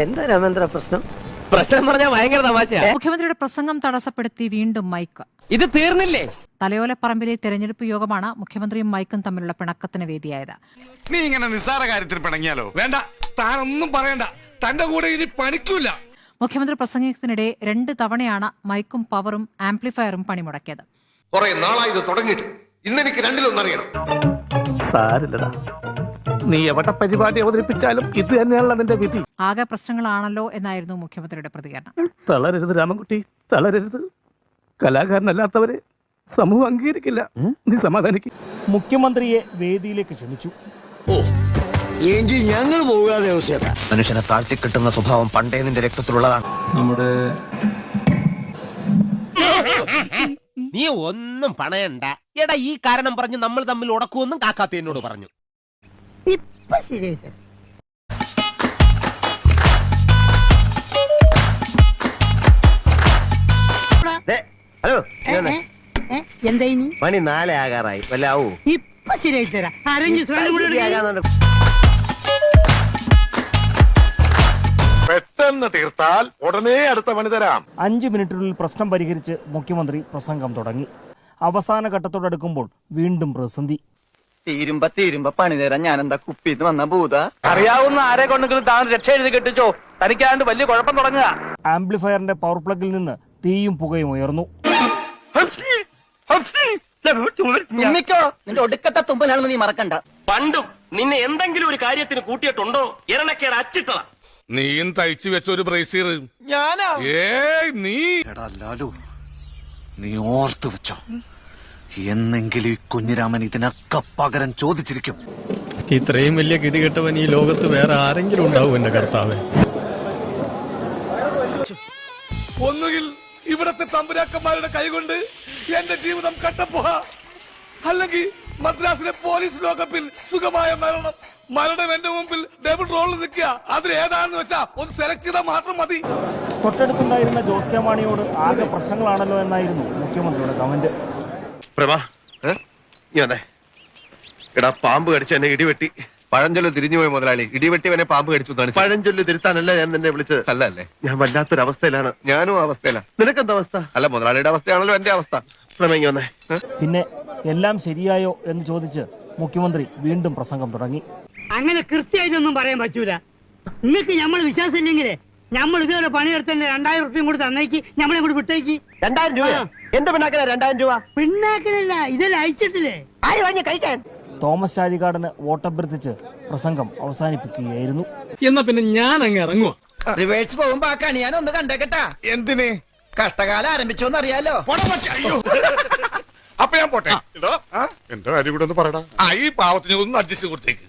എന്താ രാമേന്ദ്ര പ്രശ്നം? പ്രശ്നം പറഞ്ഞാൽ ഭയങ്കര തമാശയാ. മുഖ്യമന്ത്രിയുടെ പ്രസംഗം തടസ്സപ്പെടുത്തി വീണ്ടും മൈക്ക്. ഇത് തീർന്നില്ലേ? തലയോലപ്പറമ്പിലെ തെരഞ്ഞെടുപ്പ് യോഗമാണ് മുഖ്യമന്ത്രിയും മൈക്കും തമ്മിലുള്ള പിണക്കത്തിന് വേദിയായത്. നീ ഇങ്ങനെ നിസ്സാര കാര്യത്തിൽ പിണങ്ങിയാലോ? വേണ്ട, താനൊന്നും പറയണ്ട. തന്റെ കൂടെ ഇനി പണിക്കൂല. മുഖ്യമന്ത്രി പ്രസംഗത്തിനിടെ 2 തവണയാണ് മൈക്കും പവറും ആംപ്ലിഫയറും പണിമുടക്കിയത്. കുറെ നാളായി ഇത് തുടങ്ങിയിട്ട് ഇന്നെനിക്ക് രണ്ടിലൊന്നറിയണം. സാരില്ലടാ, നീ എവിടെ പരിപാടി അവതരിപ്പിച്ചാലും ഇത് തന്നെയാണല്ലോ നിന്റെ വിധി. ആകെ പ്രശ്നങ്ങളാണല്ലോ എന്നായിരുന്നു മുഖ്യമന്ത്രിയുടെ പ്രതികരണം. തളരരുത് രാമൻകുട്ടി, തളരരുത്. കലാകാരനല്ലാത്തവരെ സമൂഹം അംഗീകരിക്കില്ല. നീ സമാധാനിക്കും. മുഖ്യമന്ത്രിയെ വേദിയിലേക്ക് ക്ഷണിച്ചു. എങ്കിൽ ഞങ്ങൾ പോകാതെ മനുഷ്യനെ താഴ്ത്തിക്കിട്ടുന്ന സ്വഭാവം പണ്ടേ നിന്റെ രക്തത്തിലുള്ളതാണ്. നമ്മുടെ നീ ഒന്നും പണയണ്ട. എടാ, ഈ കാരണം പറഞ്ഞ് നമ്മൾ തമ്മിൽ ഉടക്കുമെന്നും കാക്കാത്ത എന്നോട് പറഞ്ഞു. ഹലോ, എന്താ മണി 4 ആകാറായി. വല്ലാവൂ ഇപ്പൊ ശരിയായി തരാം. പെട്ടെന്ന് തീർത്താൽ ഉടനെ അടുത്ത പണി തരാം. 5 മിനിറ്റിനുള്ളിൽ പ്രശ്നം പരിഹരിച്ച് മുഖ്യമന്ത്രി പ്രസംഗം തുടങ്ങി. അവസാന ഘട്ടത്തോടടുക്കുമ്പോൾ വീണ്ടും പ്രതിസന്ധി. തീരുമ്പ പണി തരാൻ ഞാൻ എന്താ കുപ്പിന്ന് വന്ന ഭൂത? അറിയാവുന്ന ആരെ കൊണ്ടെങ്കിലും താൻ രക്ഷ എഴുതി കെട്ടിച്ചോ. തനിക്കാണ്ട് വലിയ കുഴപ്പം തുടങ്ങുക. ആംപ്ലിഫയറിന്റെ പവർ പ്ലഗിൽ നിന്ന് തീയും പുകയും ഉയർന്നു. നിന്റെ ഒടുക്കത്തെ തുമ്പലാണെന്ന് നീ മറക്കണ്ട. പണ്ടും നിന്നെ എന്തെങ്കിലും ഒരു കാര്യത്തിന് കൂട്ടിയിട്ടുണ്ടോ? ഇരണക്കേട് അച്ചിട്ടതാ. നീയും തയ്ച്ചു വെച്ച ഒരു ബ്രേസീർ ഞാനാ? നീ നീ ഓർത്തു വെച്ചോ, എന്നെങ്കിലും ഈ കുഞ്ഞിരാമൻ ഇതിനൊക്കെ പകരം ചോദിച്ചിരിക്കും. ഇത്രയും വലിയ ഗതികെട്ടവൻ ഈ ലോകത്ത് വേറെ ആരെങ്കിലും ഉണ്ടാവും എന്റെ കർത്താവേ. ഒന്നുകിൽ ഇവിടത്തെ തമ്പുരാക്കന്മാരുടെ കൈകൊണ്ട് എന്റെ ജീവിതം കട്ടപ്പോഹ, അല്ലെങ്കിൽ മദ്രാസിലെ പോലീസ് ലോകപ്പിൽ സുഖമായ മരണം. മരണം എന്റെ മുമ്പിൽ ഡബിൾ റോളിൽ നിൽക്കുക. അതിൽ ഏതാണെന്ന് വെച്ചാ ഒന്ന് സെലക്ട് ചെയ്താൽ മാത്രം മതി. തൊട്ടടുത്തുണ്ടായിരുന്ന ജോസ് കെ മാണിയോട് ആകെ പ്രശ്നങ്ങളാണല്ലോ എന്നായിരുന്നു മുഖ്യമന്ത്രിയുടെ കമന്റ്. എടാ, പാമ്പ് കടിച്ച എന്നെ ഇടിവെട്ടി. പഴഞ്ചൊല്ല് തിരിഞ്ഞുപോയി മുതലാളി. ഇടിവെട്ടിവനെ പാമ്പ് കടിച്ചു. പഴഞ്ചൊല്ല് തിരുത്താനല്ല ഞാൻ നിന്നെ വിളിച്ചത്. അല്ലേ, ഞാൻ വല്ലാത്തൊരവസ്ഥയിലാണ്. ഞാനും അവസ്ഥയിലാണ്. നിനക്കെന്താ അവസ്ഥ? അല്ല, മുതലാളിയുടെ അവസ്ഥയാണല്ലോ എന്റെ അവസ്ഥ. വന്നേ. പിന്നെ എല്ലാം ശരിയായോ എന്ന് ചോദിച്ച് മുഖ്യമന്ത്രി വീണ്ടും പ്രസംഗം തുടങ്ങി. അങ്ങനെ കൃത്യമായിട്ടൊന്നും പറയാൻ പറ്റൂല. നിങ്ങൾക്ക് നമ്മൾ വിശ്വാസം ഇല്ലെങ്കിലേ നമ്മൾ ഇതുവരെ പണിയെടുത്തന്നെ 2000 റുപ്യം കൂടി തന്നേക്ക്. നമ്മളെ കൂടി വിട്ടേക്ക്. 2000 രൂപ? എന്ത് പിണ്ണാക്കല 2000 രൂപ? പിണ്ണാക്കലല്ല, ഇതെല്ലാം അയച്ചിട്ടില്ലേ? ആര് വാങ്ങി കഴിക്കാൻ? തോമസ് ചാഴികാടന് വോട്ടഭ്യർത്ഥിച്ച് പ്രസംഗം അവസാനിപ്പിക്കുകയായിരുന്നു. എന്നാ പിന്നെ ഞാൻ അങ്ങ് ഇറങ്ങുക. റിവേഴ്സ് പോകുമ്പോ ആ കണി ഞാൻ ഒന്ന് കണ്ടേക്കട്ടാ. എന്തിന്? കഷ്ടകാലം ആരംഭിച്ചോന്ന് അറിയാലോ. അപ്പൊ ഞാൻ പോട്ടെ. എന്റെ കാര്യം കൂടെ ഒന്ന് പറയടാ. ഈ പാവത്തിന് ഒന്ന് അഡ്ജസ്റ്റ് കൊടുത്തേക്ക്.